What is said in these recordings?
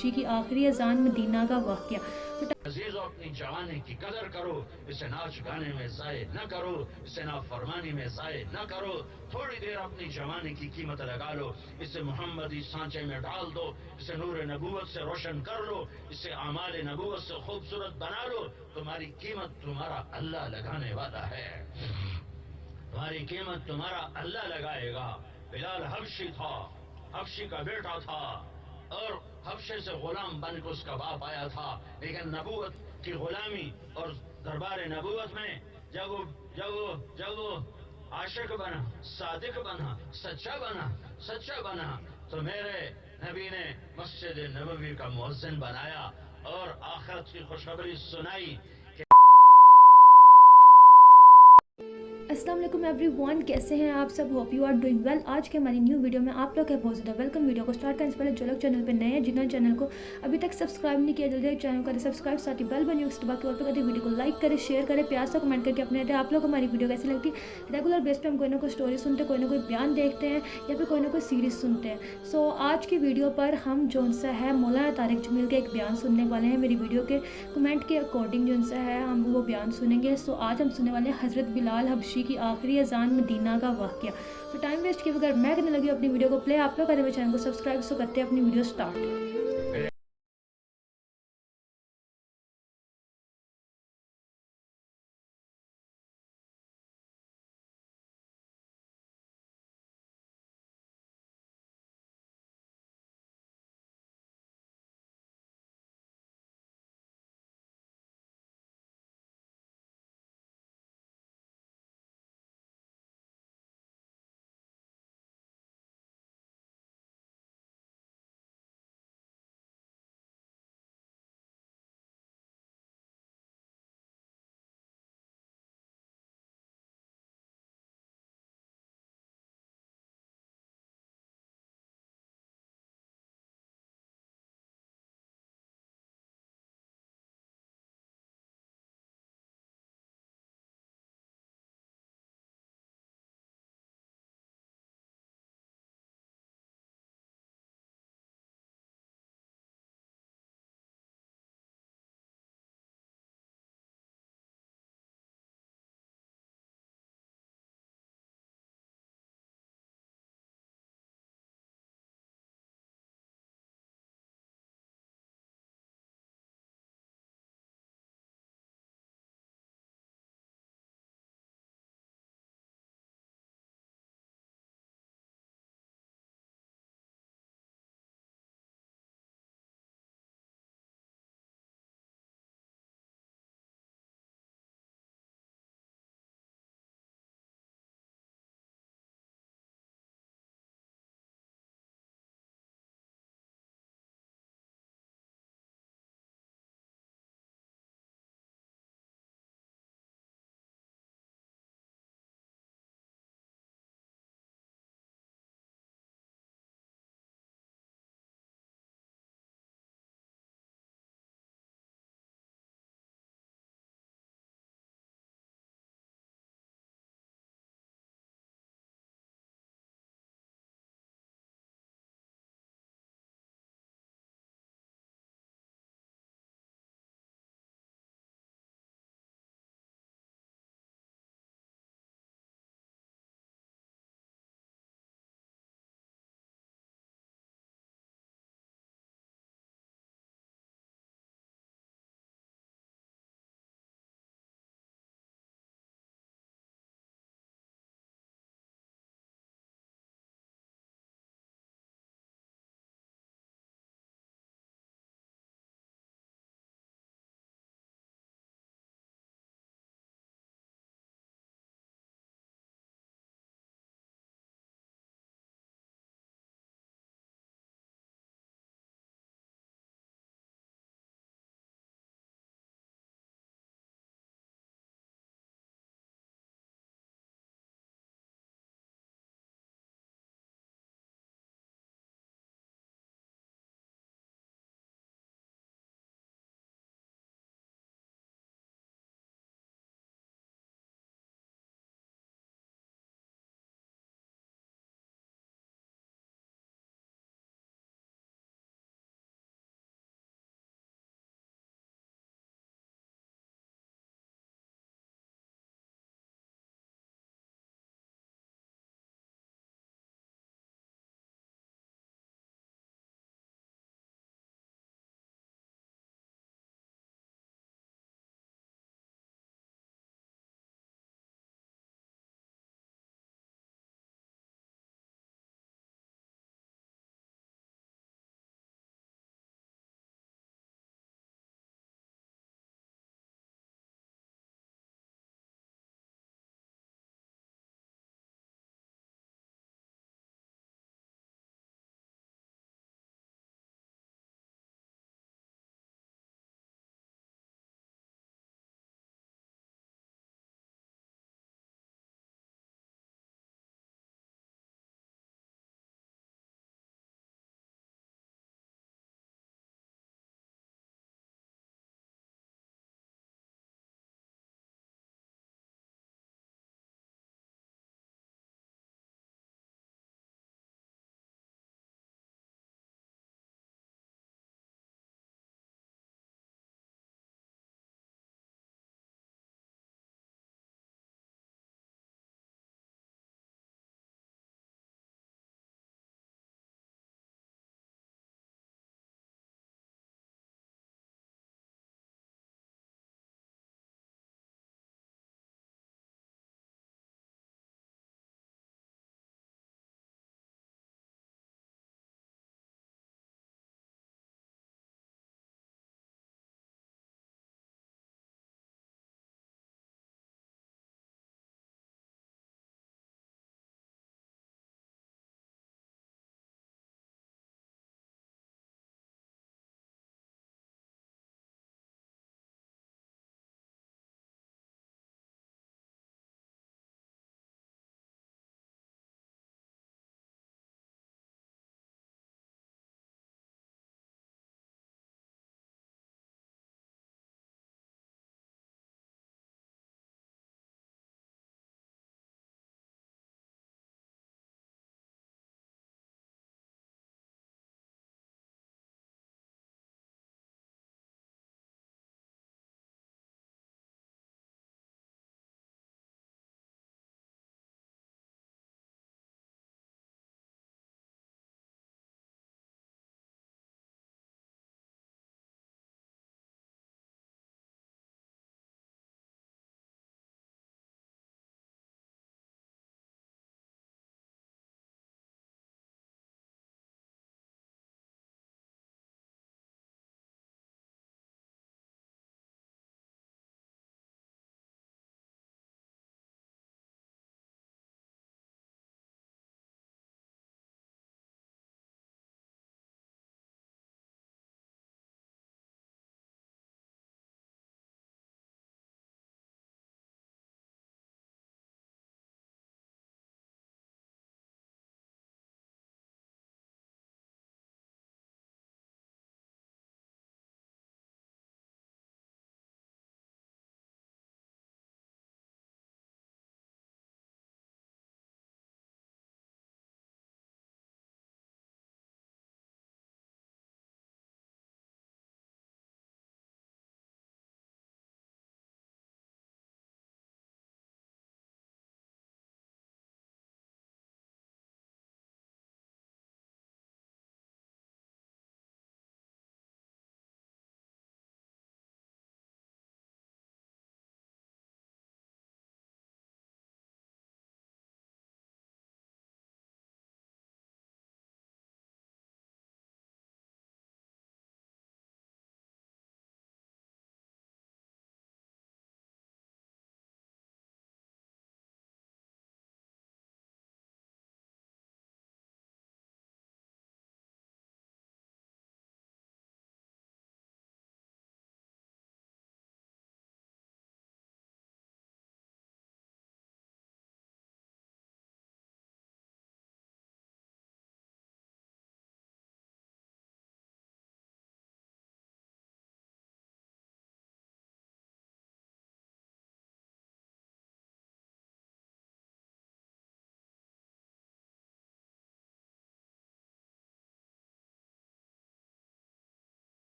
حبشی کی آخری اذان مدینہ کا واقعہ۔ عزیزو اپنی جوانی کی قدر کرو، اسے ناچ گانے میں ضائع نہ کرو، اسے نافرمانی میں ضائع نہ کرو، تھوڑی دیر اپنی جوانی کی قیمت لگا لو، اسے محمدی سانچے میں ڈال دو، اسے نور نبوت سے روشن کر لو، اسے اعمال نبوت سے خوبصورت بنا لو، تمہاری قیمت تمہارا اللہ لگانے والا ہے، تمہاری قیمت تمہارا اللہ لگائے گا۔ بلال حبشی تھا، حبشی کا بیٹا تھا، اور حبشے سے غلام بن کے اس کا باپ آیا تھا، لیکن نبوت کی غلامی اور دربار نبوت میں جب وہ عاشق بنا، صادق بنا، سچا بنا تو میرے نبی نے مسجد نبوی کا مؤذن بنایا اور آخرت کی خوشخبری سنائی۔ السلام علیکم ایوری ون، کیسے ہیں آپ سب؟ Hope you are doing well. آج کے ہماری نیو ویڈیو میں آپ لوگ کا بہت زیادہ ویلکم۔ ویڈیو کو سٹارٹ کرنے سے پہلے جو لوگ چینل پہ نئے ہیں، جنہوں نے چینل کو ابھی تک سبسکرائب نہیں کیا، جلدی چینل کو سبسکرائب، ساتھ ہی بیل بنی اس باقی اور پہ ویڈیو کو لائک کرے، شیئر کرے، پیار سے کمنٹ کر کے اپنے آپ لوگ ہماری ویڈیو کیسی لگتی ہے۔ ریگولر بیس پہ ہم کوئی نہ کوئی اسٹوری سنتے ہیں، کوئی نہ کوئی بیان دیکھتے ہیں یا پھر کوئی نہ کوئی سیریز سنتے ہیں۔ سو آج کی ویڈیو پر ہم جون سا ہے مولانا طارق جمیل کے ایک بیان سننے والے ہیں۔ میری ویڈیو کے کمنٹ کے اکارڈنگ جون سا ہے ہم وہ بیان سنیں گے۔ سو آج ہم سننے والے ہیں حضرت بلال حبشی کی آخری اذان مدینہ کا واقعہ۔ تو ٹائم ویسٹ کیے بغیر میں کرنے لگی اپنی ویڈیو کو پلے، آپ لوگ کریں میرے چینل کو سبسکرائب، سو کرتے ہیں اپنی ویڈیو سٹارٹ۔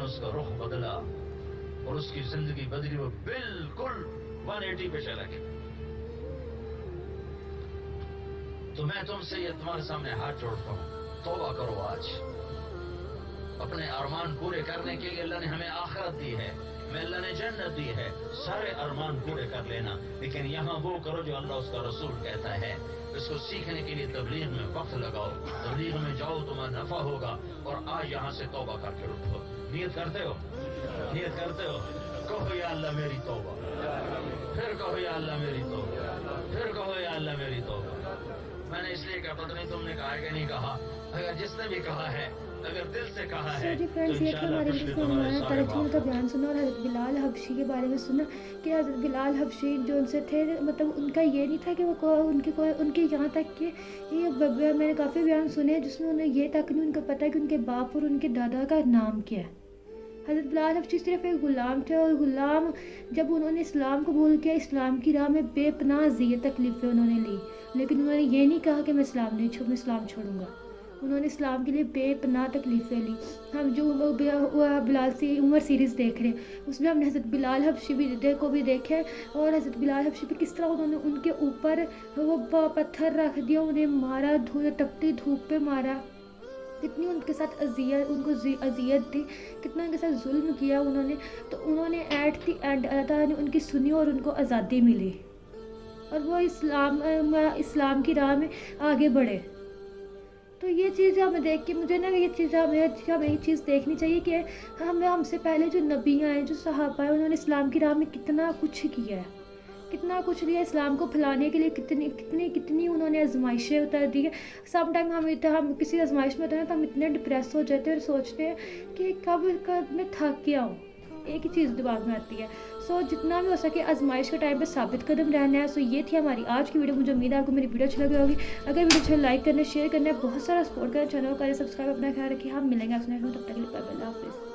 اس کا رخ بدلا اور اس کی زندگی بدلی, وہ بالکل 180 پہ چلا گیا. تو میں تم سے یہ تمہارے سامنے ہاتھ جوڑتا ہوں, توبہ کرو آج. اپنے ارمان پورے کرنے کے لیے اللہ نے ہمیں آخرت دی ہے, میں اللہ نے جنت دی ہے, سارے ارمان پورے کر لینا, لیکن یہاں وہ کرو جو اللہ اس کا رسول کہتا ہے. اس کو سیکھنے کے لیے تبلیغ میں وقت لگاؤ, تبلیغ میں جاؤ, تمہیں نفع ہوگا. اور آج یہاں سے توبہ کر کے اٹھو. نیت کرتے ہو, نیت کرتے ہو, کہو یا اللہ میری توبہ, پھر کہو یا اللہ میری توبہ, پھر کہو یا اللہ میری توبہ. میں نے اس لیے کہا, پتہ نہیں تم نے کہا ہے کہ نہیں کہا, اگر جس نے بھی کہا ہے, اگر دل سے کہا ہے, جی فرینڈس, یہ تھا ہمارے انگلش میں ہمارا ترجمے کا بیان سنا, اور حضرت بلال حبشی کے بارے میں سنا کہ حضرت بلال حبشی جو ان سے تھے, مطلب ان کا یہ نہیں تھا کہ وہ ان کے یہاں تک کہ یہ میں نے کافی بیان سنے جس میں انہیں یہ تک نہیں ان کو پتہ کہ ان کے باپ اور ان کے دادا کا نام کیا ہے. حضرت بلال حبشی صرف ایک غلام تھے, اور غلام جب انہوں نے اسلام قبول کیا, اسلام کی راہ میں بے پناہ اذیت تکلیفیں انہوں نے لی, لیکن انہوں نے یہ نہیں کہا کہ میں اسلام چھوڑوں گا. انہوں نے اسلام کے لیے بے پناہ تکلیفیں لی. ہم جو بلال سی عمر سیریز دیکھ رہے ہیں, اس میں ہم نے حضرت بلال حبشی کو بھی دیکھا, اور حضرت بلال حبشی پہ کس طرح انہوں نے ان کے اوپر وہ پتھر رکھ دیا, انہیں مارا, تپتی دھوپ پہ مارا, کتنی ان کے ساتھ اذیت دی, کتنا ان کے ساتھ ظلم کیا انہوں نے. تو انہوں نے ایٹ دی اینڈ اللہ تعالیٰ نے ان کی سنی اور ان کو آزادی ملی, اور وہ اسلام کی راہ میں آگے بڑھے. تو یہ چیز ہمیں دیکھ کے مجھے نا یہ چیز ہمیں یہ چیز دیکھنی چاہیے کہ ہم سے پہلے جو نبی آئے, جو صحابہ ہیں, انہوں نے اسلام کی راہ میں کتنا کچھ کیا ہے, کتنا کچھ لیا اسلام کو پھیلانے کے لیے, کتنی انہوں نے آزمائشیں اتر دی ہیں. سم ٹائم ہم کسی آزمائش میں ہوتے ہیں تو ہم اتنے ڈپریس ہو جاتے ہیں اور سوچتے ہیں کہ کب میں تھک گیا ہوں, ایک ہی چیز دماغ میں آتی ہے. سو جتنا بھی ہو سکے آزمائش کے ٹائم پہ ثابت قدم رہنا ہے. سو یہ تھی ہماری آج کی ویڈیو. مجھے امید ہے آپ کو میری ویڈیو اچھی لگی ہوگی. اگر ویڈیو اچھا لائک کرنا, شیئر کرنا ہے, بہت سارا سپورٹ کرنا, چینل کو سبسکرائب, اپنا خیال رکھیے. ہم ملیں گے آپ سے, تب تک کے لیے اللہ حافظ.